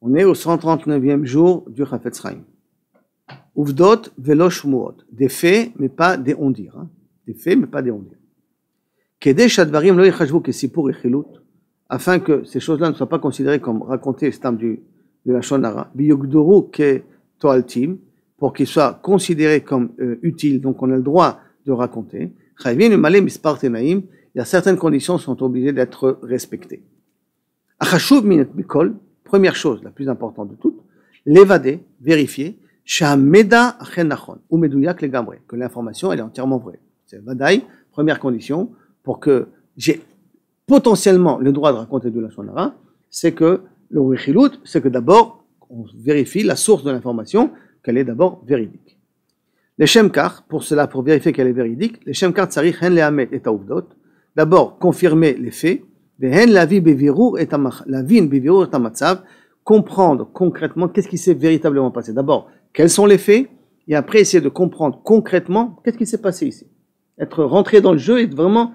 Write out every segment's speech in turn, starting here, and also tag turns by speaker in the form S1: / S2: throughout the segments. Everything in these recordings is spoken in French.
S1: On est au 139e jour du Chafetz Chaim. Uvdot velo shmuot. Des faits, mais pas des on-dire. Hein. Des faits, mais pas des on-dire. Kedei shadvarim lo yichashvu kesipur echilut. Afin que ces choses-là ne soient pas considérées comme racontées stam de la Lashon Hara. Biyugdoru ke toaltim. Pour qu'ils soient considérés comme utiles. Donc on a le droit de raconter. Chayvin umalem mispar tenaim. Il y a certaines conditions qui sont obligées d'être respectées. Achashuv minet mikol. Première chose, la plus importante de toutes, l'évader, vérifier, Shameda achen nachon, ou medouyak legamre, que l'information elle est entièrement vraie. C'est vadaï, première condition, pour que j'ai potentiellement le droit de raconter de la Lashon Hara, c'est que le richilut, c'est que d'abord, on vérifie la source de l'information, qu'elle est d'abord véridique. Les shemkar, pour cela, pour vérifier qu'elle est véridique, les shemkar tsarich hen lehamet et tauvdot, d'abord confirmer les faits, comprendre concrètement qu'est-ce qui s'est véritablement passé. D'abord, quels sont les faits, et après essayer de comprendre concrètement qu'est-ce qui s'est passé ici. Être rentré dans le jeu et vraiment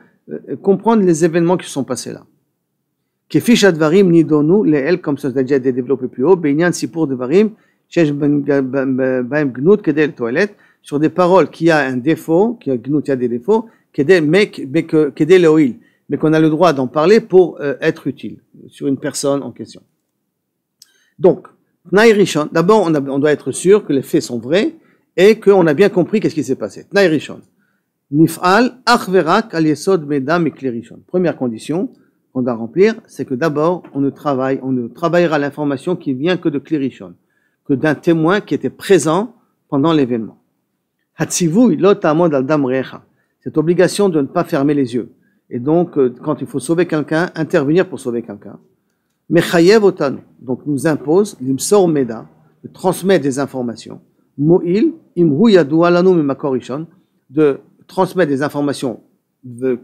S1: comprendre les événements qui se sont passés là. Kefish advarim nidonu leel, comme ça a déjà été développé plus haut, beinyan sipur devarim, shesh baim gnut kedel toilette, sur des paroles qui a un défaut, qui a gnut, il y a des défauts, kedel leoil, mais qu'on a le droit d'en parler pour être utile sur une personne en question. Donc, Tnaï Rishon, d'abord on doit être sûr que les faits sont vrais et qu'on a bien compris qu'est-ce qui s'est passé. Tnaï Rishon, Nif'al achverak al yesod meda mikli Rishon. Première condition qu'on doit remplir, c'est que d'abord on ne travaillera l'information qui vient que de Kli Rishon, que d'un témoin qui était présent pendant l'événement. Hatzivui lo ta'amod al dam recha. Cette obligation de ne pas fermer les yeux. Et donc, quand il faut sauver quelqu'un, intervenir pour sauver quelqu'un. Mechayev otanu, donc nous impose, l'imsor meda, de transmettre des informations. Mo'il, imru yadu alanu mimakor rishon, de transmettre des informations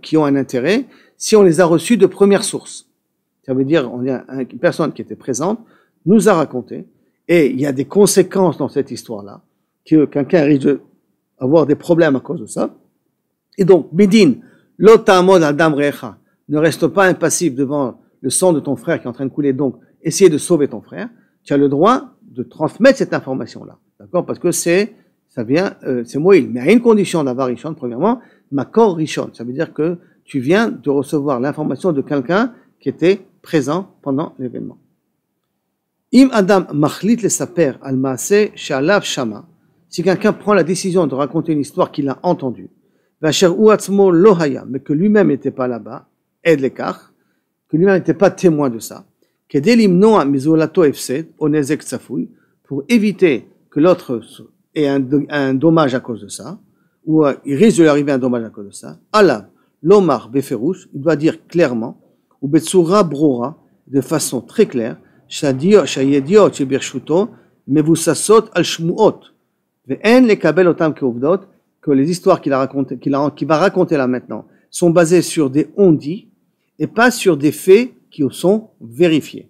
S1: qui ont un intérêt, si on les a reçues de première source. Ça veut dire, on a une personne qui était présente, nous a raconté, et il y a des conséquences dans cette histoire-là, que quelqu'un risque d'avoir des problèmes à cause de ça. Et donc, Bedin, l'otamod adam recha, ne reste pas impassible devant le sang de ton frère qui est en train de couler, donc essayer de sauver ton frère. Tu as le droit de transmettre cette information-là, d'accord? Parce que c'est moïl. Mais à une condition d'avoir rishon, premièrement, makor rishon, ça veut dire que tu viens de recevoir l'information de quelqu'un qui était présent pendant l'événement. Im adam machlit le saper al maase shalav shama, si quelqu'un prend la décision de raconter une histoire qu'il a entendue, mais que lui-même n'était pas là-bas, aide l'écart, que lui-même n'était pas témoin de ça, pour éviter que l'autre ait un dommage à cause de ça, ou il risque de lui arriver un dommage à cause de ça, Allah, l'omar beferouche, il doit dire clairement, ou betsura brora, de façon très claire, shayediot shebirshuto, mevusasot al shmuot, ve'en lekabel otam keuvdot, que les histoires qu'il va raconter là maintenant sont basées sur des on-dit et pas sur des faits qui sont vérifiés.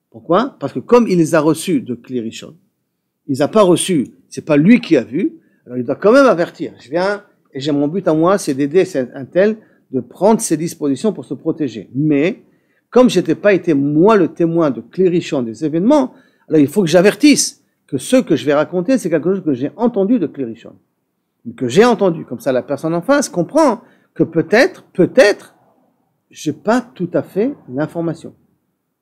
S1: Pourquoi? Parce que comme il les a reçus de Kli Rishon, il les a pas reçus, c'est pas lui qui a vu, alors il doit quand même avertir. Je viens et j'ai mon but à moi, c'est d'aider un tel de prendre ses dispositions pour se protéger. Mais comme j'étais pas été moi le témoin de Kli Rishon des événements, alors il faut que j'avertisse que ce que je vais raconter, c'est quelque chose que j'ai entendu de Kli Rishon. Que j'ai entendu, comme ça la personne en face comprend que peut-être, j'ai pas tout à fait l'information.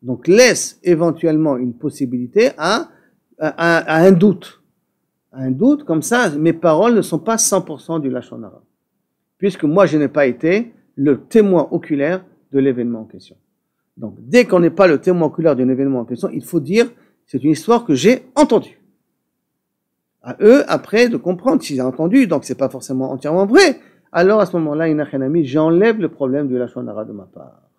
S1: Donc laisse éventuellement une possibilité à un doute. Un doute, comme ça, mes paroles ne sont pas 100% du Lashon Hara. Puisque moi, je n'ai pas été le témoin oculaire de l'événement en question. Donc, dès qu'on n'est pas le témoin oculaire d'un événement en question, il faut dire, c'est une histoire que j'ai entendue. À eux, après, de comprendre s'ils ont entendu, donc c'est pas forcément entièrement vrai. Alors, à ce moment-là, j'enlève le problème du Lashon Hara de ma part.